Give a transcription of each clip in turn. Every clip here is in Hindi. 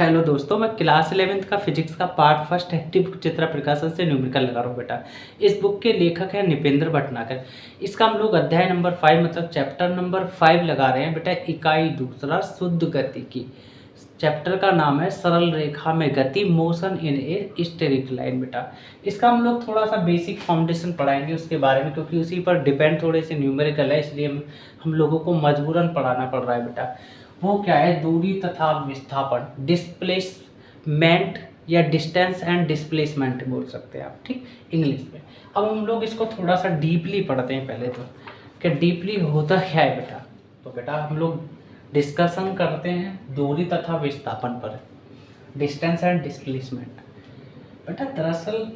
हेलो दोस्तों, मैं क्लास 11th का फिजिक्स का पार्ट फर्स्ट एक्टिव चित्रा प्रकाशन से न्यूमेरिकल लगा रहा हूँ बेटा। इस बुक के लेखक हैं निपेंद्र भटनागर। इसका हम लोग अध्याय नंबर 5 मतलब चैप्टर नंबर 5 लगा रहे हैं बेटा। इकाई दूसरा शुद्ध गति की। चैप्टर का नाम है सरल रेखा में गति, motion in a straight line बेटा। इसका हम लोग थोड़ा सा बेसिक फाउंडेशन पढ़ाएंगे उसके बारे में, क्योंकि उसी पर डिपेंड थोड़े से न्यूमेरिकल है, इसलिए हम लोगों को मजबूरन पढ़ाना पड़ रहा है बेटा। वो क्या है, दूरी तथा विस्थापन, डिस्प्लेसमेंट या डिस्टेंस एंड डिस्प्लेसमेंट बोल सकते हैं आप, ठीक, इंग्लिश में। अब हम लोग इसको थोड़ा सा डीपली पढ़ते हैं पहले तो, कि डीपली होता क्या है बेटा। तो बेटा हम लोग डिस्कशन करते हैं दूरी तथा विस्थापन पर, डिस्टेंस एंड डिस्प्लेसमेंट। बेटा दरअसल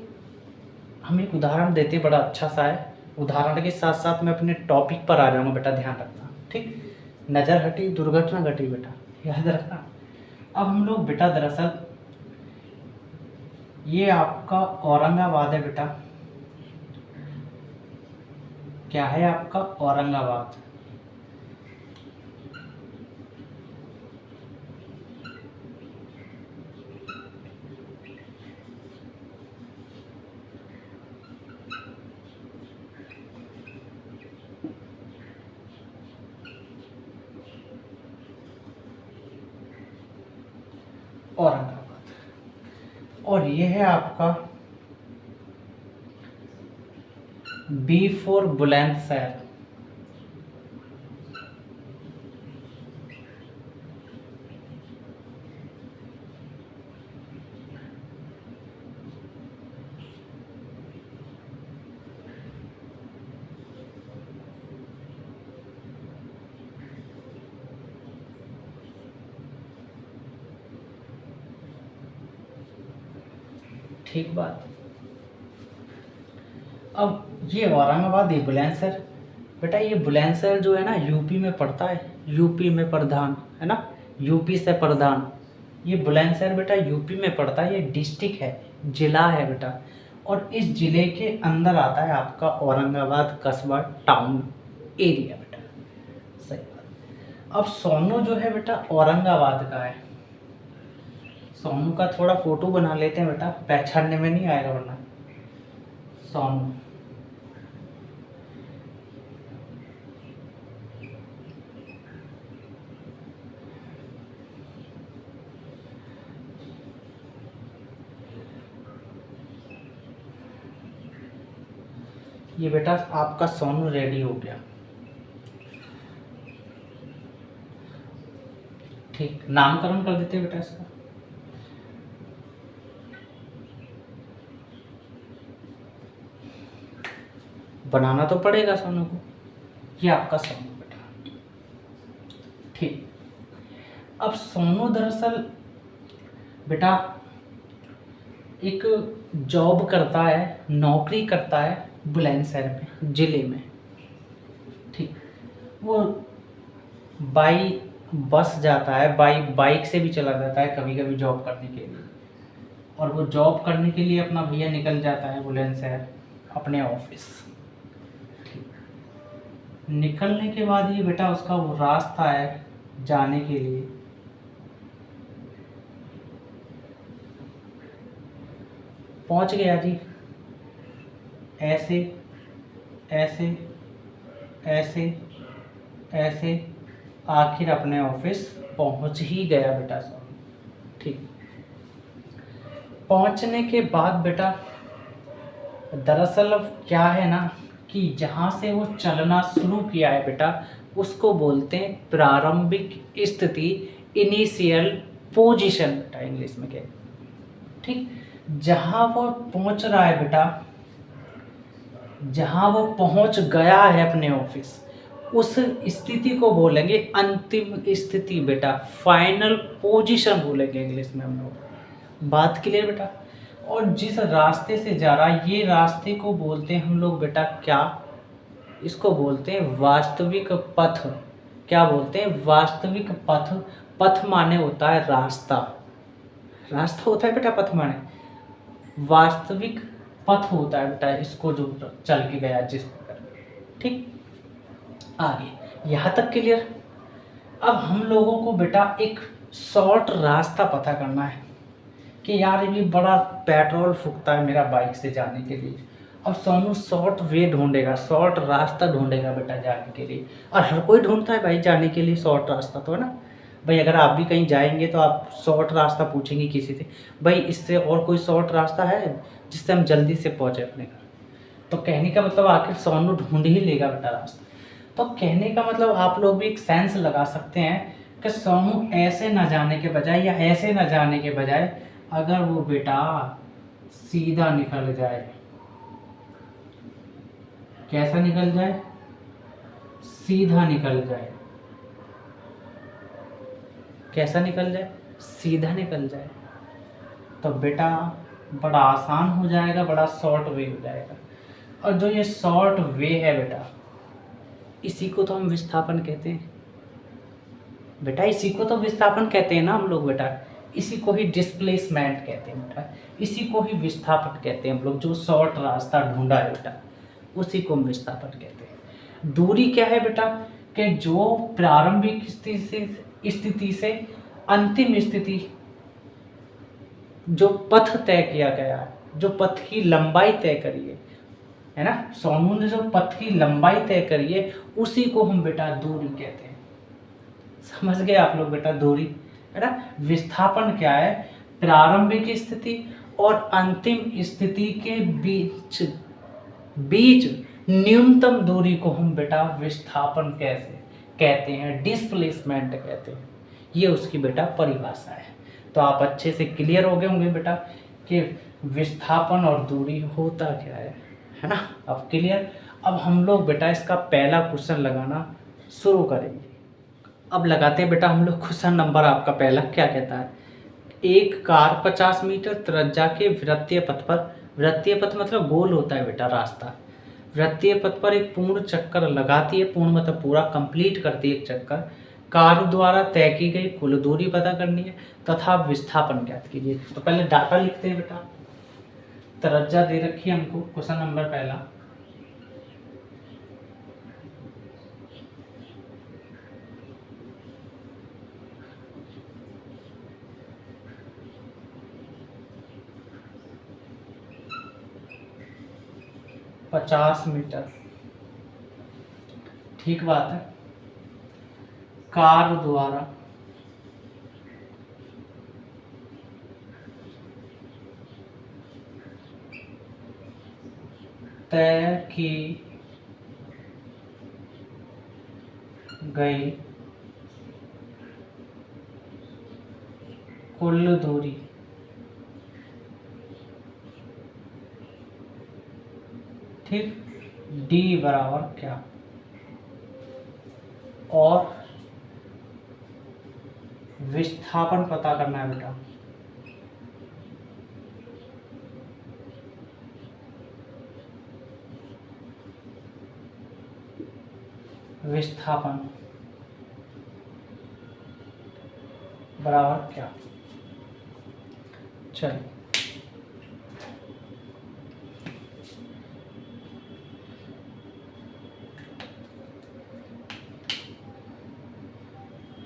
हम एक उदाहरण देते हैं, बड़ा अच्छा सा है। उदाहरण के साथ साथ मैं अपने टॉपिक पर आ जाऊँगा बेटा, ध्यान रखना, ठीक। नज़र हटी दुर्घटना घटी बेटा, याद रखना। अब हम लोग बेटा दरअसल ये आपका औरंगाबाद है बेटा। क्या है आपका औरंगाबाद। औरंगाबाद। और ये है आपका बी फॉर बुलंदशहर। ठीक बात। अब ये औरंगाबाद, ये बुलंदशहर बेटा। ये बुलंदशहर जो है ना यूपी में पड़ता है, यूपी में प्रधान है ना, यूपी से प्रधान। ये बुलंदशहर बेटा यूपी में पड़ता है, ये डिस्ट्रिक्ट है, जिला है बेटा। और इस जिले के अंदर आता है आपका औरंगाबाद कस्बा टाउन एरिया बेटा। सही बात। अब सोनू जो है बेटा औरंगाबाद का है। सोनू का थोड़ा फोटो बना लेते हैं बेटा, पहचानने में नहीं आएगा वरना। सोनू, ये बेटा आपका सोनू रेडी हो गया, ठीक। नामकरण कर देते हैं बेटा इसका। बनाना तो पड़ेगा सोनू को। ये आपका सोनू बेटा, ठीक। अब सोनू दरअसल बेटा एक जॉब करता है, नौकरी करता है बुलंदशहर में, जिले में, ठीक। वो बाई बस जाता है, बाइक से भी चला जाता है कभी कभी जॉब करने के लिए। और वो जॉब करने के लिए अपना भैया निकल जाता है बुलंदशहर अपने ऑफिस। निकलने के बाद ये बेटा उसका वो रास्ता है जाने के लिए। पहुंच गया जी, ऐसे ऐसे ऐसे ऐसे आखिर अपने ऑफिस पहुंच ही गया बेटा सब, ठीक। पहुंचने के बाद बेटा दरअसल अब क्या है ना कि जहाँ से वो चलना शुरू किया है बेटा, उसको बोलते हैं प्रारंभिक स्थिति, इनिशियल पोजीशन बेटा, इंग्लिश में कहते हैं, ठीक। जहाँ वो पहुंच रहा है बेटा, जहाँ वो पहुंच गया है अपने ऑफिस, उस स्थिति को बोलेंगे अंतिम स्थिति बेटा, फाइनल पोजीशन बोलेंगे इंग्लिश में हम लोग। बात क्लियर बेटा। और जिस रास्ते से जा रहा है, ये रास्ते को बोलते हैं हम लोग बेटा क्या, इसको बोलते हैं वास्तविक पथ। क्या बोलते हैं, वास्तविक पथ। पथ माने होता है रास्ता, रास्ता होता है बेटा पथ माने, वास्तविक पथ होता है बेटा इसको जो चल के गया जिस पर, ठीक। आगे यहाँ तक क्लियर। अब हम लोगों को बेटा एक शॉर्ट रास्ता पता करना है कि यार ये बड़ा पेट्रोल फूकता है मेरा बाइक से जाने के लिए। अब सोनू शॉर्ट वे ढूंढेगा, शॉर्ट रास्ता ढूंढेगा बेटा जाने के लिए। और हर कोई ढूंढता है भाई जाने के लिए शॉर्ट रास्ता, तो है ना भाई। अगर आप भी कहीं जाएंगे तो आप शॉर्ट रास्ता पूछेंगे किसी से, भाई इससे और कोई शॉर्ट रास्ता है जिससे हम जल्दी से पहुँचे अपने घर। तो कहने का मतलब आखिर सोनू ढूंढ ही लेगा बेटा रास्ता। तो कहने का मतलब आप लोग भी एक सेंस लगा सकते हैं कि सोनू ऐसे न जाने के बजाय या ऐसे न जाने के बजाय अगर वो बेटा सीधा निकल जाए, कैसा निकल जाए, सीधा निकल जाए, कैसा निकल जाए, सीधा निकल जाए, तो बेटा बड़ा आसान हो जाएगा, बड़ा शॉर्ट वे हो जाएगा। और जो ये शॉर्ट वे है बेटा, इसी को तो हम विस्थापन कहते हैं बेटा, इसी को तो विस्थापन कहते हैं ना हम लोग बेटा। इसी को ही डिस्प्लेसमेंट कहते हैं बेटा, इसी को ही विस्थापन कहते हैं हम लोग। जो शॉर्ट रास्ता ढूंढा है बेटा उसी को हम विस्थापन कहते हैं। दूरी क्या है बेटा, कि जो प्रारंभिक स्थिति से अंतिम स्थिति, जो पथ तय किया गया है, जो पथ की लंबाई तय करी है ना, सोनू ने जो पथ की लंबाई तय करी है उसी को हम बेटा दूरी कहते हैं। समझ गए आप लोग बेटा दूरी, है ना। विस्थापन क्या है, प्रारंभिक स्थिति और अंतिम स्थिति के बीच बीच न्यूनतम दूरी को हम बेटा विस्थापन कैसे कहते हैं, डिस्प्लेसमेंट कहते हैं। ये उसकी बेटा परिभाषा है। तो आप अच्छे से क्लियर हो गए होंगे बेटा कि विस्थापन और दूरी होता क्या है ना। अब क्लियर। अब हम लोग बेटा इसका पहला क्वेश्चन लगाना शुरू करेंगे। अब लगाते हैं बेटा हम लोग क्वेश्चन नंबर आपका पहला क्या कहता है। एक कार 50 मीटर त्रिज्या के वृत्तीय पथ पर, वृत्तीय पथ मतलब गोल होता है बेटा रास्ता, वृत्तीय पथ पर एक पूर्ण चक्कर लगाती है, पूर्ण मतलब पूरा कंप्लीट करती है एक चक्कर। कार द्वारा तय की गई कुल दूरी पता करनी है तथा विस्थापन ज्ञात कीजिए। तो पहले डाटा लिखते हैं बेटा। त्रिज्या दे रखी है हमको, क्वेश्चन नंबर पहला। पचास मीटर, ठीक बात है। कार द्वारा तय की गई कुल दूरी, ठीक, d बराबर क्या, और विस्थापन पता करना है बेटा। विस्थापन बराबर क्या, चलिए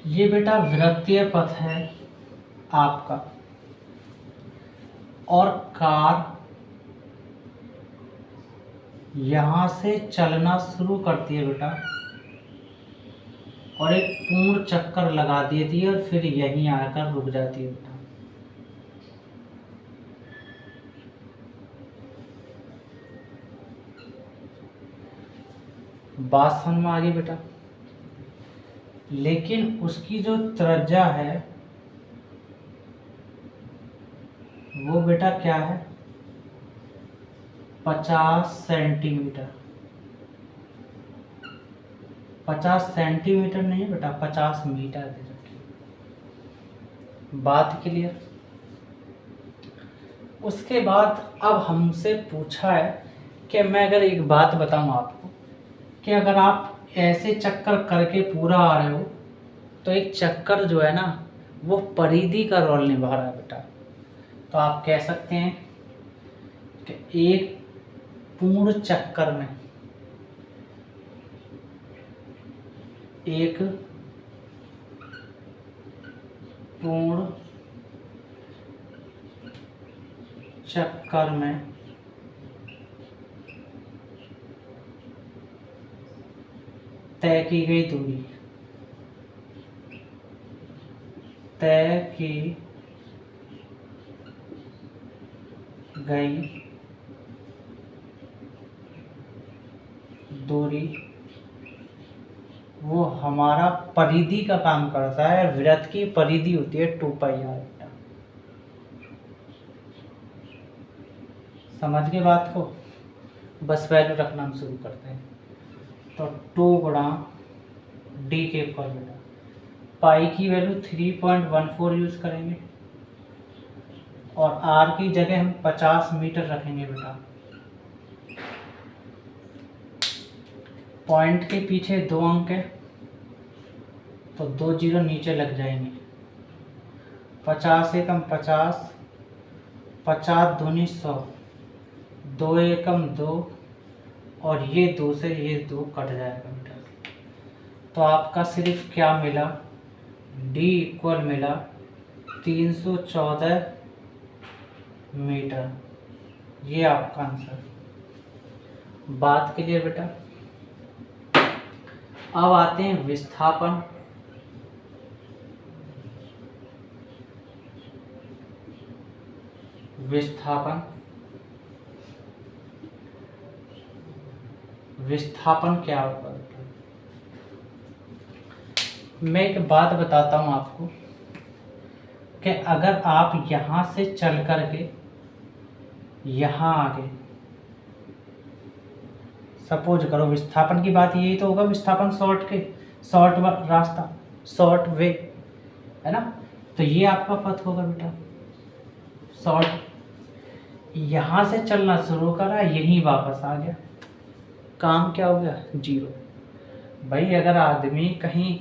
ये बेटा वृत्तीय पथ है आपका, और कार यहां से चलना शुरू करती है बेटा, और एक पूर्ण चक्कर लगा देती है और फिर यहीं आकर रुक जाती है बेटा। बात समझ में आ गई बेटा। लेकिन उसकी जो त्रिज्या है वो बेटा क्या है, 50 सेंटीमीटर। 50 सेंटीमीटर नहीं है बेटा, 50 मीटर दे रखी। बात क्लियर। उसके बाद अब हमसे पूछा है कि मैं अगर एक बात बताऊं आपको कि अगर आप ऐसे चक्कर करके पूरा आ रहे हो तो एक चक्कर जो है ना वो परिधि का रोल निभा रहा है बेटा। तो आप कह सकते हैं कि एक पूर्ण चक्कर में एक पूर्ण चक्कर में तय की गई दूरी, तय की गई दूरी वो हमारा परिधि का काम करता है। वृत्त की परिधि होती है 2πr। समझ गए बात को? बस वैल्यू रखना हम शुरू करते हैं। तो 2 गुणा डी के ऊपर बेटा पाई की वैल्यू 3.14 यूज़ करेंगे और आर की जगह हम 50 मीटर रखेंगे बेटा। पॉइंट के पीछे 2 अंक है तो 2 जीरो नीचे लग जाएंगे। 50 एकम 50, 50 दूनी 100, 2 एकम 2 और ये 2 से ये 2 कट जाएगा बेटा। तो आपका सिर्फ क्या मिला, डी इक्वल मिला 314 मीटर। ये आपका आंसर। बात क्लियर बेटा? अब आते हैं विस्थापन। विस्थापन क्या होगा? मैं एक बात बताता हूं आपको कि अगर आप यहां से चल करके यहां आ गए, सपोज करो, विस्थापन की बात यही तो होगा, विस्थापन शॉर्ट रास्ता, शॉर्ट वे है ना। तो ये आपका पथ होगा बेटा शॉर्ट। यहां से चलना शुरू करा, यहीं वापस आ गया, काम क्या हो गया? जीरो। भाई अगर आदमी कहीं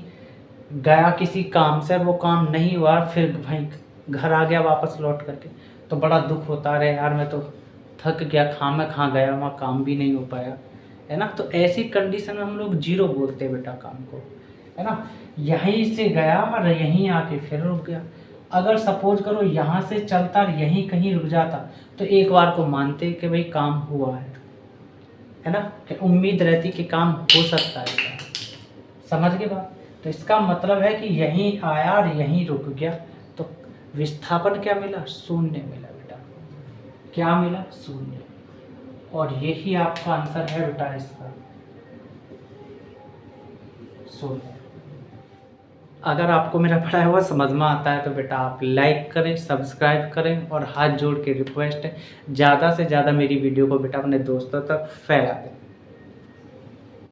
गया किसी काम से, वो काम नहीं हुआ, फिर भाई घर आ गया वापस लौट करके, तो बड़ा दुख होता है, यार मैं तो थक गया, कहाँ गया, वहाँ काम भी नहीं हो पाया, है ना। तो ऐसी कंडीशन में हम लोग जीरो बोलते हैं बेटा काम को, है ना। यहीं से गया और यहीं आके फिर रुक गया। अगर सपोज करो यहाँ से चलता और यहीं कहीं रुक जाता तो एक बार को मानते कि भाई काम हुआ है ना, कि उम्मीद रहती कि काम हो सकता है। समझ गए बात? तो इसका मतलब है कि यहीं आया और यहीं रुक गया, तो विस्थापन क्या मिला? शून्य मिला बेटा। क्या मिला? शून्य। और यही आपका आंसर है बेटा इसका, शून्य। अगर आपको मेरा पढ़ाया हुआ समझ में आता है तो बेटा आप लाइक करें, सब्सक्राइब करें, और हाथ जोड़ के रिक्वेस्ट है ज़्यादा से ज़्यादा मेरी वीडियो को बेटा अपने दोस्तों तक फैला दें।